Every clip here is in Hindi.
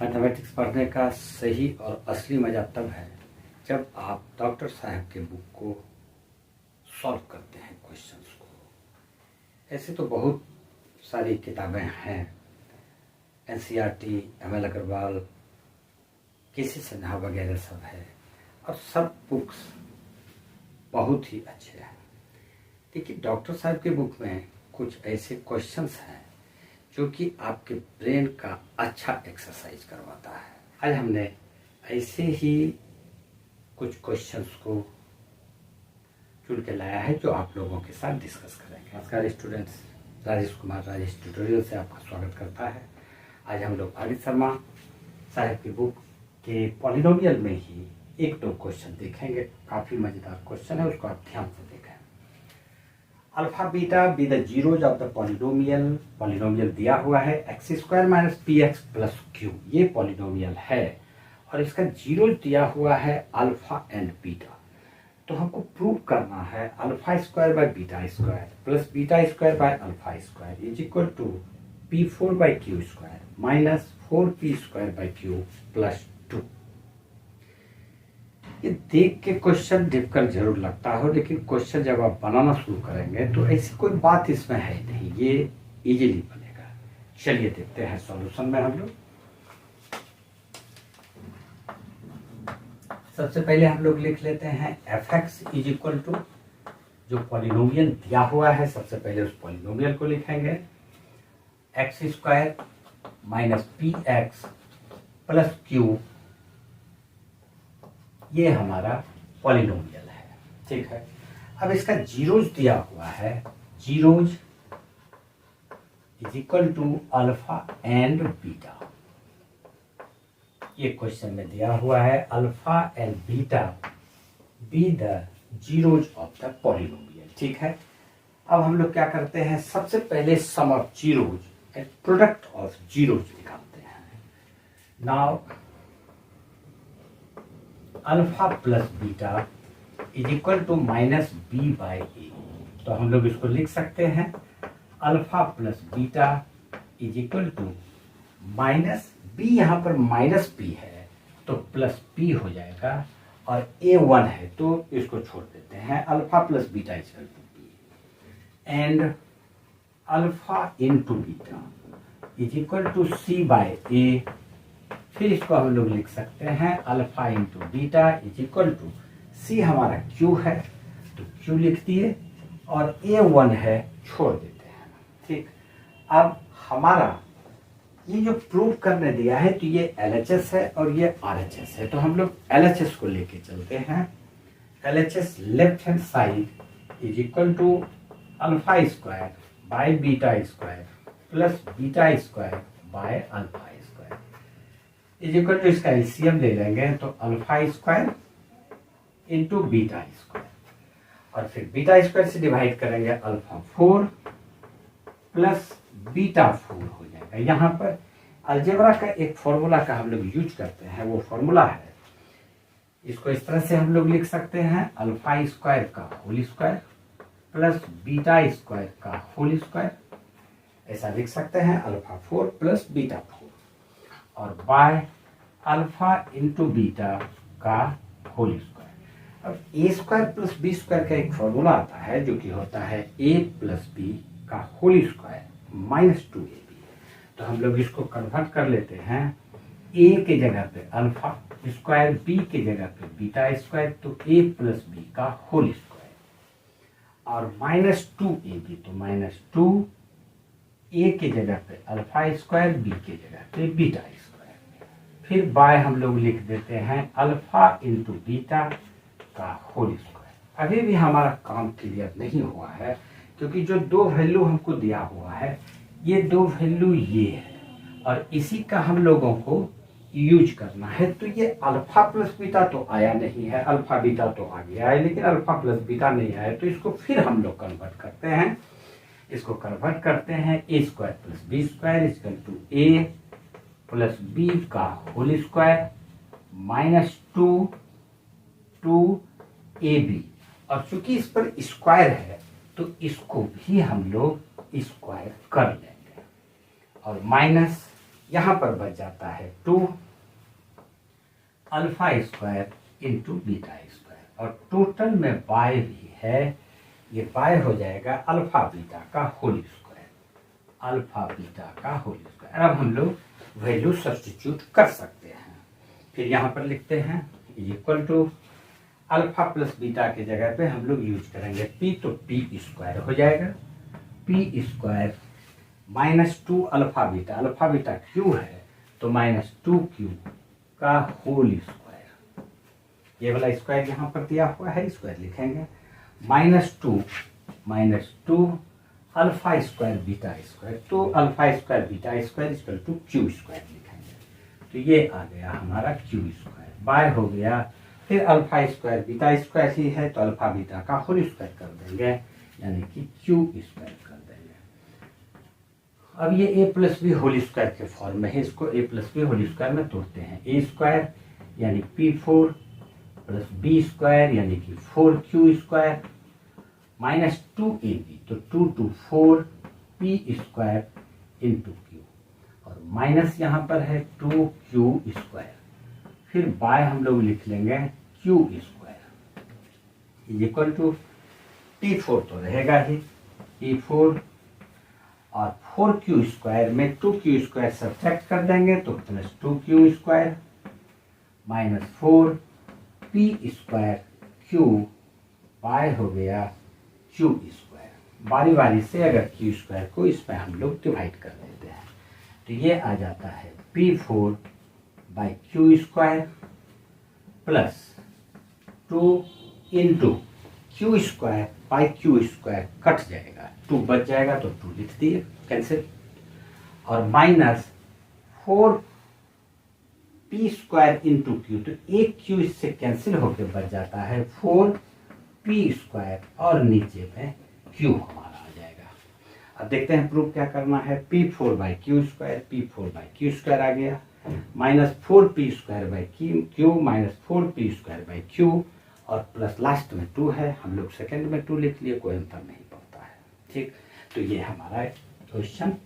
मैथमेटिक्स पढ़ने का सही और असली मज़ा तब है जब आप डॉक्टर साहब के बुक को सॉल्व करते हैं क्वेश्चंस को। ऐसे तो बहुत सारी किताबें हैं, एनसीईआरटी, एमएल अग्रवाल, केसी सिन्हा वगैरह सब है और सब बुक्स बहुत ही अच्छे हैं। लेकिन डॉक्टर साहब के बुक में कुछ ऐसे क्वेश्चंस हैं जो कि आपके ब्रेन का अच्छा एक्सरसाइज करवाता है। आज हमने ऐसे ही कुछ क्वेश्चंस को चुन के लाया है जो आप लोगों के साथ डिस्कस करेंगे। नमस्कार स्टूडेंट्स, राजेश कुमार राजेश ट्यूटोरियल से आपका स्वागत करता है। आज हम लोग आदित्य शर्मा साहब की बुक के पॉलिनोमियल में ही एक दो क्वेश्चन देखेंगे। काफ़ी मज़ेदार क्वेश्चन है, उसको आप ध्यान से देखें। Alpha beta be the zeros of the polynomial दिया हुआ है x square minus P X plus Q. ये पॉलिनोमियल है और इसका जीरोज दिया हुआ है अल्फा एंड बीटा। तो हमको प्रूव करना है alpha square by beta square plus beta square by alpha square is equal to P four by Q square minus four P square by Q plus two. ये देख के क्वेश्चन डिफिकल्ट जरूर लगता हो, लेकिन क्वेश्चन जब आप बनाना शुरू करेंगे तो ऐसी कोई बात इसमें है नहीं, ये इजीली बनेगा। चलिए देखते हैं सॉल्यूशन में हम लोग। सबसे पहले हम लोग लिख लेते हैं F X is equal to जो पॉलिनोमियल दिया हुआ है, सबसे पहले उस पॉलिनोमियल को लिखेंगे X square minus P X plus Q. ये हमारा पॉलिनोमियल है, ठीक है। अब इसका जीरोज दिया हुआ है, zeros is equal to alpha and beta. ये क्वेश्चन में दिया हुआ है alpha and beta be the zeros of the polynomial, ठीक है। अब हम लोग क्या करते हैं, सबसे पहले sum of zeros and product of zeros निकालते हैं। Now alpha plus beta is equal to minus B by A. तो हम लोग इसको लिख सकते हैं alpha plus beta is equal to minus B, यहाँ पर माइनस बी है तो प्लस बी हो जाएगा, और ए वन है तो इसको छोड़ देते हैं। Alpha plus beta is equal to B and alpha into beta is equal to C by A. फिर इसको हम लोग लिख सकते हैं alpha into beta is equal to C, हमारा क्यू है तो क्यू लिख दिए, और ए वन है छोड़ देते हैं, ठीक। अब हमारा ये जो प्रूव करने दिया है तो ये LHS है और ये RHS है, तो हम लोग LHS को लेके चलते हैं। LHS left hand side is equal to alpha square by beta square plus beta square by alpha square is equal to, इसका एलसीएम ले लेंगे तो alpha square into beta square, और फिर बीटा स्क्वायर से डिवाइड करेंगे alpha four plus beta four हो जाएगा। यहाँ पर अलजेब्रा का एक फॉर्मूला का हम लोग यूज करते हैं, वो फॉर्मूला है, इसको इस तरह से हम लोग लिख सकते हैं अल्फा स्क्वायर का whole square plus beta square का होल स्क्वायर, ऐसा लिख सकते हैं alpha four plus beta four, और बाय अल्फा इंटू बीटा का होल स्क्वायर। अब A square plus B square का एक फॉर्मूला आता है जो कि होता है ए प्लस बी का whole square minus two A B. तो हम लोग इसको कन्वर्ट कर लेते हैं, ए के जगह पे अल्फा स्क्वायर, बी के जगह पे बीटा स्क्वायर, तो ए प्लस बी का होल स्क्वायर, और माइनस टू ए बी, तो माइनस टू ए के जगह पे अल्फा स्क्वायर, बी के जगह पे बीटा स्क्वायर। फिर बाय हम लोग लिख देते हैं अल्फा इंटू बीटा का होल स्क्वायर। अभी भी हमारा काम क्लियर नहीं हुआ है, क्योंकि जो दो वैल्यू हमको दिया हुआ है, ये दो वैल्यू ये है और इसी का हम लोगों को यूज करना है। तो ये अल्फा प्लस बीटा तो आया नहीं है, अल्फा बीटा तो आ गया है, लेकिन अल्फा प्लस बीटा नहीं आया, तो इसको फिर हम लोग कन्वर्ट करते हैं। इसको कन्वर्ट करते हैं A square plus B square equal to A plus B का whole square minus two two A B, और चूंकि इस पर स्क्वायर है तो इसको भी हम लोग स्क्वायर कर लेंगे, और माइनस यहाँ पर बच जाता है 2 alpha square into beta square, और टोटल में बाय भी है, ये बाय हो जाएगा अल्फा बीटा का होल स्क्वायर, अल्फा बीटा का होल स्क्वायर। अब हम लोग वैल्यू सब्स्टिट्यूट कर सकते हैं। फिर यहाँ पर लिखते हैं equal to alpha plus beta की जगह पे हम लोग यूज करेंगे पी, तो पी स्क्वायर हो जाएगा, P square minus 2 alpha beta Q है तो माइनस 2q का होल स्क्वायर, ये वाला स्क्वायर यहाँ पर दिया हुआ है, स्क्वायर लिखेंगे, minus two alpha square beta square, तो alpha square beta square equal to Q square लिखेंगे, तो ये आ गया हमारा क्यू स्क्वायर, बाय हो गया। फिर अल्फा स्क्वायर बीटा स्क्वायर ही है तो अल्फा बीटा का होल स्क्वायर कर देंगे, यानी कि क्यू स्क्वायर कर देंगे। अब ये ए प्लस बी होल स्क्वायर के फॉर्म में है, इसको ए प्लस बी होल स्क्वायर में तोड़ते हैं, ए स्क्वायर यानी P4 प्लस बी स्क्वायर यानी कि 4Q स्क्वायर माइनस 2AB, तो 2 to 4 P square into Q, और माइनस यहाँ पर है 2Q स्क्वायर, फिर बाय हम लोग लिख लेंगे Q square equal to P4 तो रहेगा ही, P4 और 4Q स्क्वायर में 2Q स्क्वायर सब्ट्रैक्ट कर देंगे तो plus 2Q square minus 4 P square Q, by हो गया Q स्क्वायर। बारी बारी से अगर Q स्क्वायर को इसमें हम लोग डिवाइड कर देते हैं तो ये आ जाता है P4 by Q square plus 2 into Q square by Q square, cut जाएगा 2 बच जाएगा तो 2 लिख दिए कैंसिल, और minus 4 P square into Q, तो एक Q इससे कैंसिल होकर बच जाता है 4 P स्क्वायर, और नीचे में Q हमारा आ जाएगा। अब देखते हैं प्रूफ क्या करना है, P4 by Q square, P4 by Q square आ गया, minus 4P square by Q minus 4P square by Q, और प्लस लास्ट में 2 है, हम लोग सेकंड में 2 लिख लिए, कोई अंतर नहीं पड़ता है। ठीक, तो ये हमारा क्वेश्चन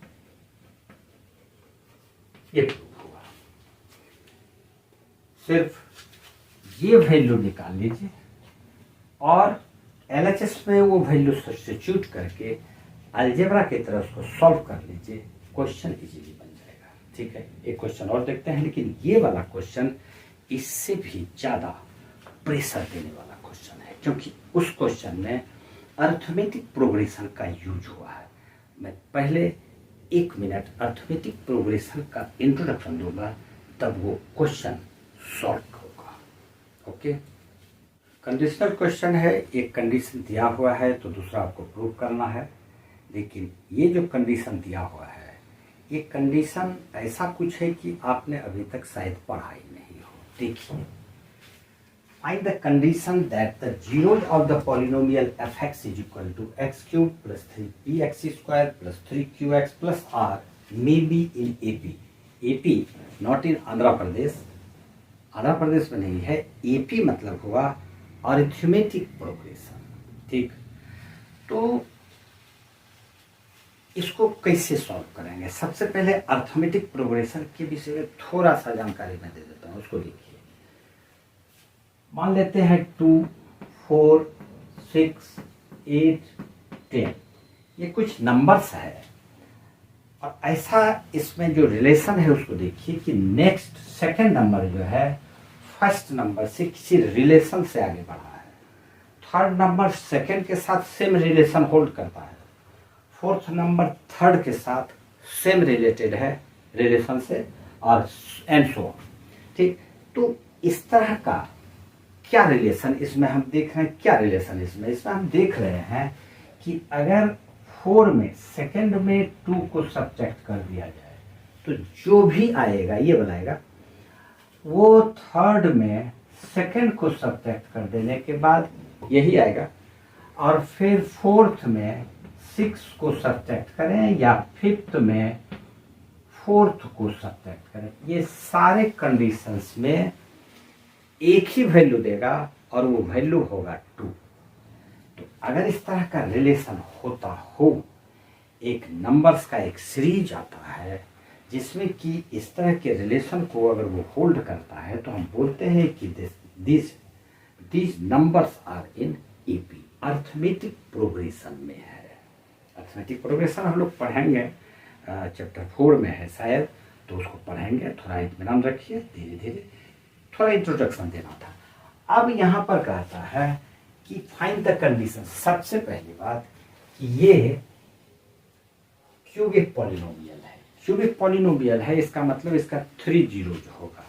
ये प्रूफ हुआ। सिर्फ ये वैल्यू निकाल लीजिए और LHS में वो वैल्यू सब्स्टिट्यूट करके अलजेब्रा की तरह उसको सॉल्व कर लीजिए, क्वेश्चन इजीली बन जाएगा। ठीक है, एक क्वेश्चन और देखते हैं, लेकिन ये वाला क्वेश्चन इससे भी ज्यादा प्रेशर देने वाला क्वेश्चन है, क्योंकि उस क्वेश्चन में अर्थमेटिक प्रोग्रेशन का यूज हुआ है। मैं पहले 1 मिनट अर्थमेटिक प्रोग्रेशन का इंट्रोडक्शन दूंगा, तब वो क्वेश्चन सॉल्व होगा। ओके, कंडीशनल क्वेश्चन है, एक कंडीशन दिया हुआ है तो दूसरा आपको प्रूव करना है, लेकिन ये जो कंडीशन दिया हुआ है ये कंडीशन ऐसा कुछ है कि आपने अभी तक शायद पढ़ा ही नहीं हो। देखिए, find the condition that the zeros of the polynomial fx is equal to x cube plus 3px square plus 3qx plus r may be in AP. AP not in Andhra Pradesh, Andhra Pradesh में नहीं है, AP मतलब हुआ अरिथमेटिक प्रोग्रेशन। ठीक, तो इसको कैसे सॉल्व करेंगे? सबसे पहले अरिथमेटिक प्रोग्रेशन के विषय में थोड़ा सा जानकारी मैं दे देता हूँ, उसको देखिए। मान लेते हैं 2, 4, 6, 8, 10, ये कुछ नंबर्स है, और ऐसा इसमें जो रिलेशन है उसको देखिए कि नेक्स्ट सेकंड नंबर जो है फर्स्ट नंबर से किसी रिलेशन से आगे बढ़ा है, थर्ड नंबर सेकंड के साथ सेम रिलेशन होल्ड करता है, फोर्थ नंबर थर्ड के साथ सेम रिलेटेड है रिलेशन से, और एंड सो ऑन। ठीक, तो इस तरह का क्या रिलेशन इसमें हम देख रहे हैं, क्या रिलेशन इसमें हम देख रहे हैं कि अगर 4 में सेकंड में 2 को सब्ट्रैक्ट कर दिया जाए तो जो भी आएगा ये बनाएगा, वो थर्ड में सेकंड को सब्ट्रैक्ट कर देने के बाद यही आएगा, और फिर फोर्थ में 6 को सब्ट्रैक्ट करें या फिफ्थ में फोर्थ को सब्ट्रैक्ट करें, ये सारे कंडीशंस में एक ही वैल्यू देगा और वो वैल्यू होगा 2। तो अगर इस तरह का रिलेशन होता हो, एक नंबर्स का एक सीरीज आता है जिसमें कि इस तरह के रिलेशन को अगर वो होल्ड करता है तो हम बोलते हैं कि this numbers are in AP, arithmetic progression में है। अर्थमेटिक प्रोग्रेशन हम लोग पढ़ेंगे, चैप्टर 4 में है शायद, तो उसको पढ़ेंगे। थोड़ा इत्मीनान रखिए, धीरे धीरे थोड़ा इंट्रोडक्शन देना था। अब यहाँ पर कहता है कि फाइंड द कंडीशन। सबसे पहली बात कि ये क्यूबिक पॉलिनोमियल है। क्यूबिक पॉलिनोमियल है, इसका मतलब इसका 3 जीरोज होगा।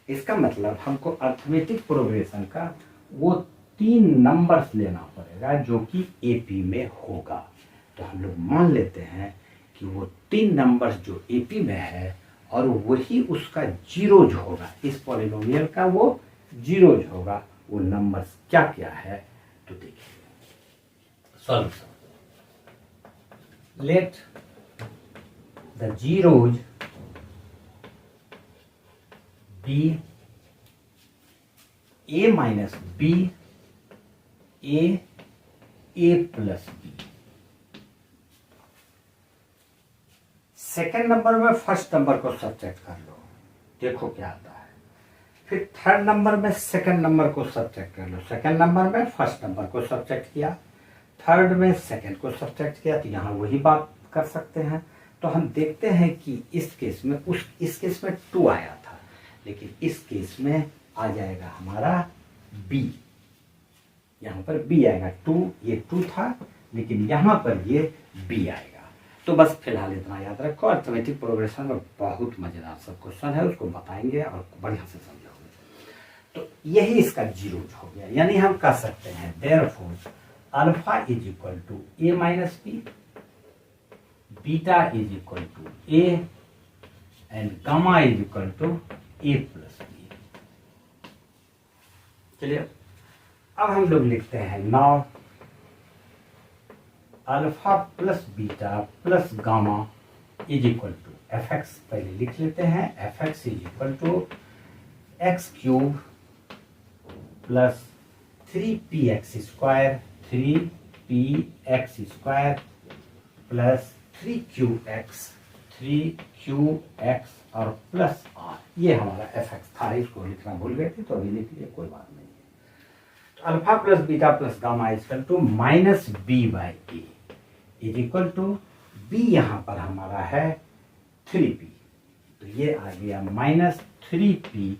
इसका मतलब हमको अर्थमेटिक प्रोग्रेशन का वो 3 नंबर्स लेना पड़ेगा जो कि एपी में होगा। तो हम लोग मान लेते हैं कि वो 3 नंबर्स जो एपी में है और वही उसका जीरोज होगा, इस पॉलिनोमियल का वो जीरोज होगा। वो नंबर्स क्या क्या है तो देखिए solution. Let the zeros be a minus b, a plus b। Second number में फर्स्ट नंबर को सब्ट्रैक्ट कर लो, देखो क्या आता है। फिर थर्ड नंबर में सेकेंड नंबर को सब्ट्रैक्ट कर लो। सेकेंड नंबर में फर्स्ट नंबर को सब्ट्रैक्ट किया, थर्ड में सेकेंड को सब्ट्रैक्ट किया, तो यहाँ वही बात कर सकते हैं। तो हम देखते हैं कि इस केस में इस केस में 2 आया था, लेकिन इस केस में आ जाएगा हमारा b। यहाँ पर b आएगा। 2 ये 2 था, लेकिन यहाँ पर ये b आएगा। तो बस फिलहाल इतना याद रखो। अर्थमेटिक प्रोग्रेशन में बहुत मजेदार सब क्वेश्चन है, उसको बताएंगे और बढ़िया से समझोगे। तो यही इसका जीरोज हो गया। यानी हम कह सकते हैं therefore alpha is equal to a minus b, beta is equal to a and gamma is equal to a plus b। चलिए अब हम लोग लिखते हैं now alpha plus beta plus gamma is equal to F X. पहले लिख लेते हैं, F X is equal to X cube plus 3px square, 3px square plus 3qx और प्लस r। ये हमारा एफ एक्स था, इसको लिखना भूल गए थे तो अभी लिख लिए, कोई बात नहीं है। तो alpha plus beta plus gamma equal to minus B by A is equal to B, यहाँ पर हमारा है 3p, तो ये आ गया माइनस 3p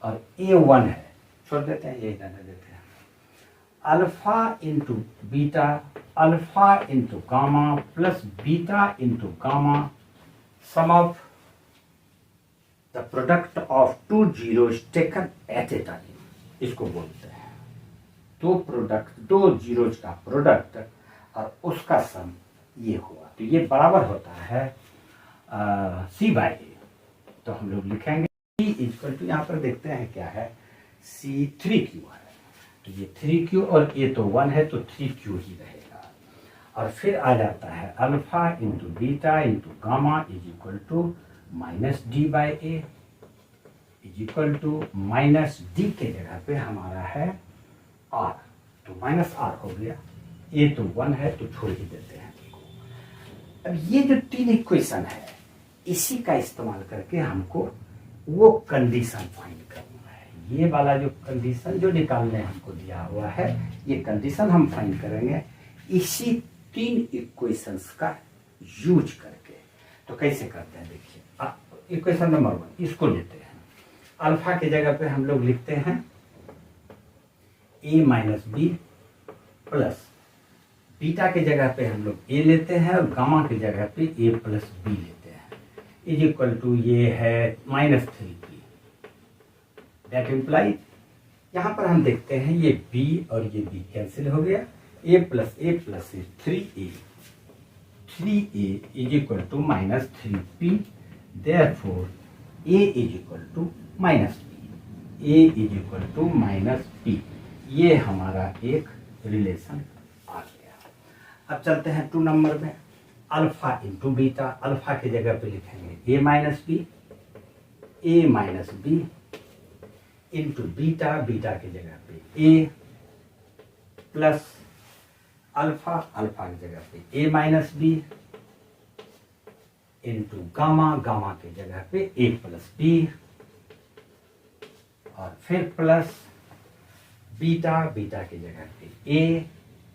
और a 1 है, छोड़ देते हैं, यही रहने देते हैं। Alpha into beta, alpha into gamma plus beta into gamma, sum of the product of 2 zeros taken at a time, इसको बोलते हैं। 2 जीरोज का प्रोडक्ट और उसका सम ये हुआ, तो ये बराबर होता है सी बाई ए। तो हम लोग लिखेंगे सी इक्वल टू, यहाँ पर देखते हैं क्या है, सी 3q है, तो ये 3q और ये तो 1 है तो 3q ही रहेगा। और फिर आ जाता है alpha into beta into gamma is equal to minus D by A is equal to minus D के जगह पे हमारा है आर, तो माइनस आर हो गया। ये तो 1 है तो छोड़ ही देते हैं। अब ये जो 3 इक्वेशन है, इसी का इस्तेमाल करके हमको वो कंडीशन फाइंड करना है। ये वाला जो कंडीशन जो निकालने हमको दिया हुआ है, ये कंडीशन हम फाइंड करेंगे इसी 3 इक्वेशंस का यूज करके। तो कैसे करते हैं देखिए, इक्वेशन नंबर 1 इसको लेते हैं, अल्फा की जगह पे हम लोग लिखते हैं a minus B plus beta की जगह पे हम लोग a लेते हैं और गामा की जगह पे a प्लस बी लेते हैं, इज इक्वल टू ये है माइनस 3p। दैट इम्प्लाई, यहाँ पर हम देखते हैं ये b और ये b कैंसिल हो गया, a plus 3a, 3a is equal to minus 3p। Therefore a is equal to minus p, a is equal to minus p। ये हमारा एक रिलेशन आ गया। अब चलते हैं 2 नंबर में, अल्फा इंटू बीटा, अल्फा की जगह पे लिखेंगे a minus B, a minus B into beta, beta की जगह पे a प्लस अल्फा, अल्फा की जगह पे a minus B into gamma, gamma के जगह पे ए प्लस बी, और फिर प्लस बीटा, बीटा की जगह पे ए,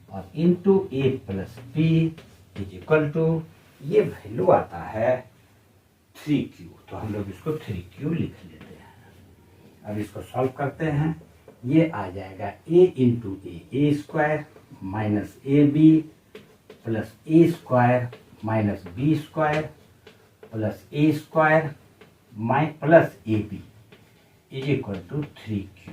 और into a plus B is equal to, ये वैल्यू आता है 3q, तो हम लोग इसको 3q लिख लेते हैं। अब इसको सॉल्व करते हैं, ये आ जाएगा a into A square minus a b plus a square minus B square plus a square plus a b is equal to 3q।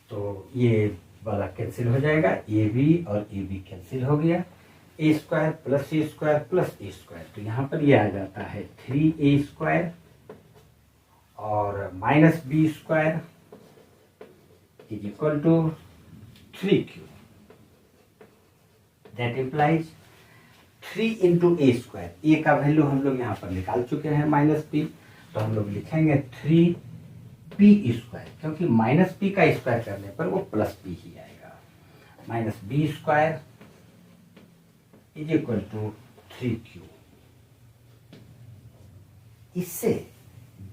तो ये वाला कैंसिल हो जाएगा, ए बी और ए बी कैंसिल हो गया, ए square plus a square plus a square, तो यहाँ पर ये आ जाता है 3a स्क्वायर और minus B square is equal to 3q। That implies 3 into A square, A का वैल्यू हम लोग यहाँ पर निकाल चुके हैं माइनस बी, तो हम लोग लिखेंगे 3p स्क्वायर, क्योंकि माइनस बी का स्क्वायर करने पर वो प्लस बी ही आएगा, minus B square is equal to 3q। इससे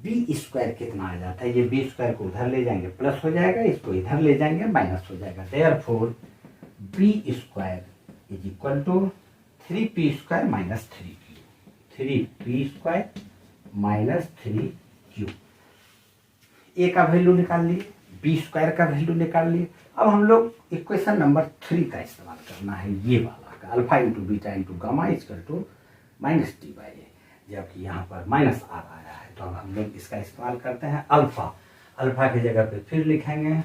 बी स्क्वायर कितना आ जाता है, ये बी स्क्वायर को उधर ले जाएंगे प्लस हो जाएगा, इसको इधर ले जाएंगे माइनस हो जाएगा, therefore b square is equal to 3p square minus 3q, 3p square minus 3q। A का वैल्यू निकाल लिए, बी स्क्वायर का वैल्यू निकाल लिए। अब हम लोग इक्वेशन नंबर 3 का इस्तेमाल करना है, ये वाला alpha into beta into gamma equal to minus T by A, जबकि यहाँ पर माइनस आर आया है, तो अब हम लोग इसका इस्तेमाल करते हैं। अल्फा, अल्फा की जगह पे फिर लिखेंगे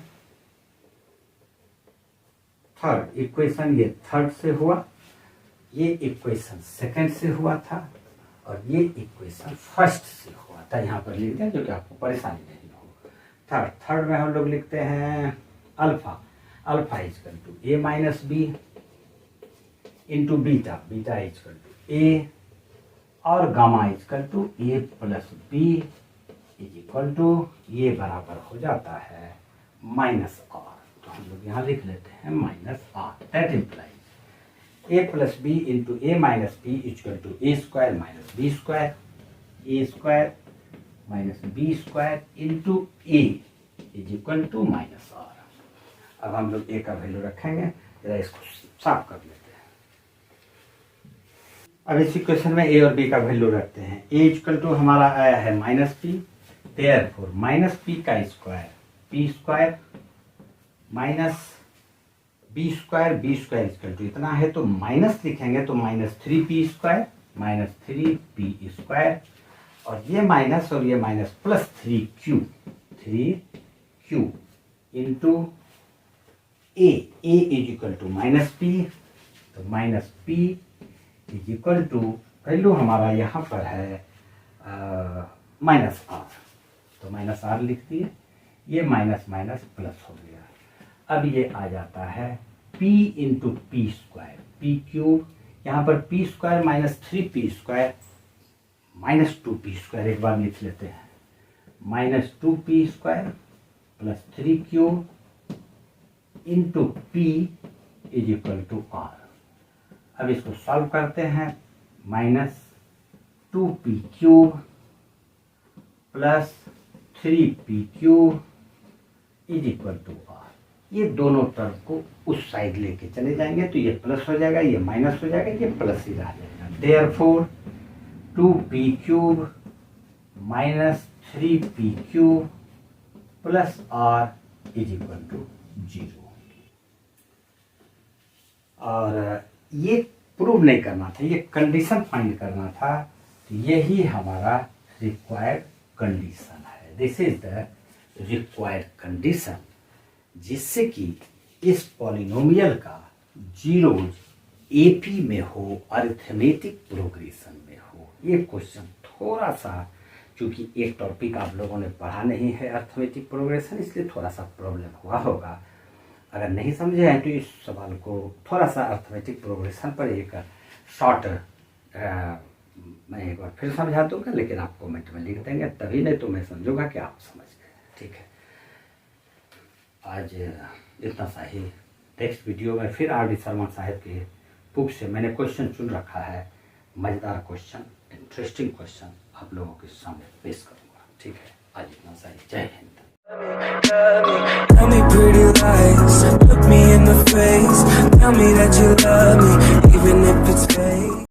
थर्ड इक्वेशन, ये थर्ड से हुआ, ये इक्वेशन सेकंड से हुआ था, और ये इक्वेशन फर्स्ट से हुआ था, यहाँ पर लिख दें जो कि आपको परेशानी नहीं हो। थर्ड में हम लोग लिखते हैं alpha, alpha equal to A minus B into beta, beta equal to A, और gamma equal to A plus B is equal to, ये बराबर हो जाता है माइनस आर, तो हम लोग यहाँ लिख लेते हैं minus r. That implies a plus b into a minus b equal to a square minus B square, a square minus B square into A is equal to minus r. अब हम लोग ए का वैल्यू रखेंगे, जरा इसको साफ कर लेते हैं। अब इस इक्वेशन में ए और बी का वैल्यू रखते हैं, ए इक्वल टू हमारा आया है minus P, therefore minus P का square P square minus B square equal to इतना है, तो माइनस लिखेंगे तो minus 3p square minus 3p square, और ये माइनस और ये minus plus 3q into A is equal to minus P, तो minus P is equal to value हमारा यहाँ पर है माइनस आर, तो माइनस आर लिख दिए, ये माइनस माइनस प्लस हो गया। अब ये आ जाता है p into p square p cube, यहाँ पर p square minus 3p square minus 2p square, एक बार लिख लेते हैं, minus 2p square plus 3q into p is equal to r. अब इसको सॉल्व करते हैं, minus 2p cube plus 3p cube is equal to r. ये दोनों टर्म को उस साइड लेके चले जाएंगे, तो ये प्लस हो जाएगा, ये माइनस हो जाएगा, ये प्लस ही रह जाएगा, therefore 2p cube minus 3p cube plus r is equal to 0। और ये प्रूव नहीं करना था, ये कंडीशन फाइंड करना था, तो यही हमारा रिक्वायर्ड कंडीशन है। This is the required condition, जिससे कि इस पॉलिनोमियल का जीरोज एपी में हो, अरिथमेटिक प्रोग्रेशन में हो। ये क्वेश्चन थोड़ा सा, क्योंकि एक टॉपिक आप लोगों ने पढ़ा नहीं है अरिथमेटिक प्रोग्रेशन, इसलिए थोड़ा सा प्रॉब्लम हुआ होगा। अगर नहीं समझे हैं तो इस सवाल को थोड़ा सा अरिथमेटिक प्रोग्रेशन पर एक शॉर्ट मैं एक बार फिर समझा दूंगा, लेकिन आप कमेंट में लिख देंगे, तभी नहीं तो मैं समझूंगा कि आप समझ गए। ठीक है, आज इतना सा ही। नेक्स्ट वीडियो में फिर आर डी शर्मा साहब के बुक से मैंने क्वेश्चन चुन रखा है, मज़ेदार क्वेश्चन। इंटरेस्टिंग क्वेश्चन आप लोगों के सामने पेश करूंगा। ठीक है, आज इतना सा ही। जय Hind. Tell me pretty lies, look me in the face, tell me that you love me, even if